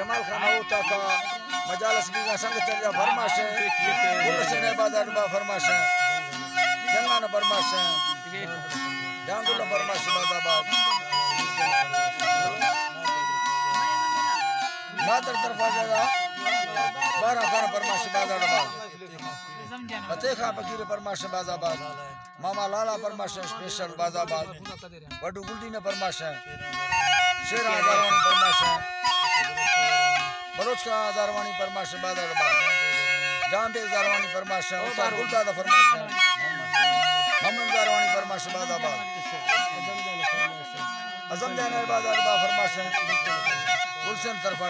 कमाल खान होता का मजालस बीगा संगत या फरमाश है गुल से ने बाजार बा फरमाश है जन्ना ने फरमाश है डांगुल फरमाश बाजाबाद मातर तरफ आ जाएगा 12 खान फरमाश बाजाबाद फतेखा फकीर फरमाश बाजाबाद मामा लाला फरमाश स्पेशल बाजाबाद वडू गुल्डी ने फरमाश है शेर आजारवानी फरमाश है बलोच का आजारवानी फरमाश बाजाबाद जांबे आजारवानी फरमाश है उस्ताद गुलदादा फरमाश है मोहम्मद आजारवानी फरमाश बाजाबाद अजम जाने बाजाबाद फरमाश है गुलशन तरफ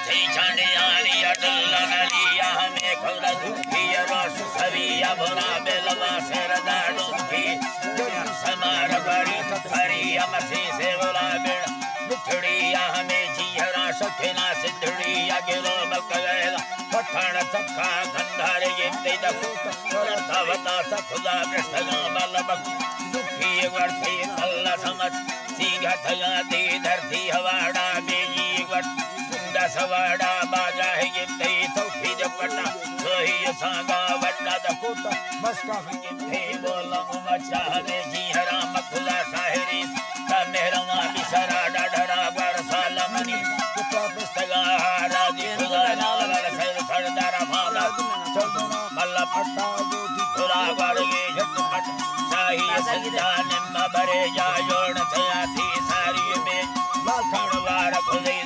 थई छाने यारी अटल नलिया हमें खौला दुखी रस सविया भरा बेलवा सेरदा डोंकी समार बड़ी हरी अमसी से बोला बेड़ मुठड़िया हमें जीहरा सखना सिंधड़िया गिरो बकवेला पठान सखा गंधारे ये तेज करता वता सखुदा कृष्ण बलबक दुखी वर्ती अल्लाह समझ सीगा थया दे धरती हवाड़ा बेजी वर सवाड़ा बाजा है ये तई तौफी जपटा सोही सांगा वड्डा दकोटा मस्का के थे बोला मचा दे जी हराम खुला साहरी ता मेहरवा बिसरा डडरा वर सालमनी कुत्ता पुस्तगा राजी खुदा नाल वर सरदार भाला चलना मल्ला फटा जो खुला वर ये झटपट शाही सजदा निम्मा बरे जा जोड़ थया थी सारी में लाखण वार खुले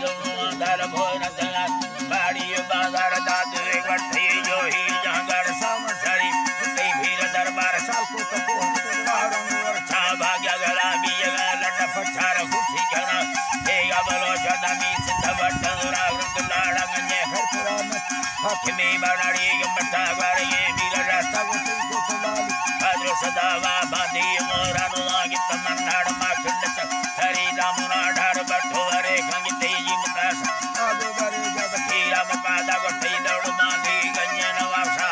दर भोर दला बाड़ी बाजार दाद वठी जो ही जंगर समसरी कई भीर दरबार साल को तको रंग और छा भाग्य गला भी जगा लट पछार खुशी करा हे गबलो जदमी सिंध वटरा रंग लाड़ा गने हर पुराण हकमी बनाड़ी गमटा वार ये मीर रास्ता को लाल हाजर सदावा बांधी मोरानो लागी तमन्नाड़ मा खंड हरी दामुना ढार बठो हरे खंग तेजी मुकास आजो बारे जब खीरा मपादा गोठई दौड़ बांधी गंजन वासा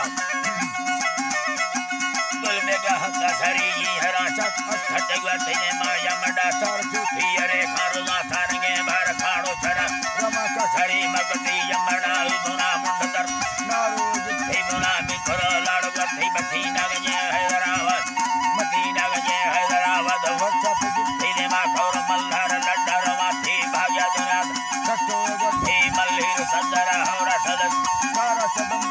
गुल मेगा हक्का सरी हरा चट अठट गते माया मडा चार चुफी हरे खारुला थारंगे बार खाड़ो छरा रमा का सरी मगती यमड़ा मुना मुंडतर नारो जिथे मुना मिखर लाड़ गते बठी नगजे हैदराबाद मती नगजे हैदराबाद वर्षा जिथे ने मा खौर मल्हार लड्डर माथी भाग्य जनाद कटो गथे मल्लीर सदरा हौरा सदन सारा सबंद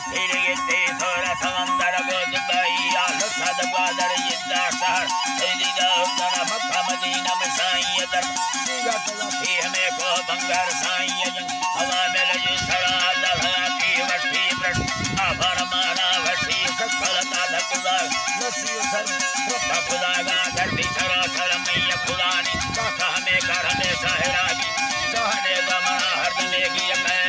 तेरे ते सोरा समंदर गोद गईया लखद ग्वादर जिंदा शहर तेरी दौदर मक्का मदीना में साईं दर सीगा तलाती हमें को बंगर साईं जन हवा में लजी सरा दहती वठी ब्रट आभर मारा वठी सकलता धकुदा नसी सर खुदा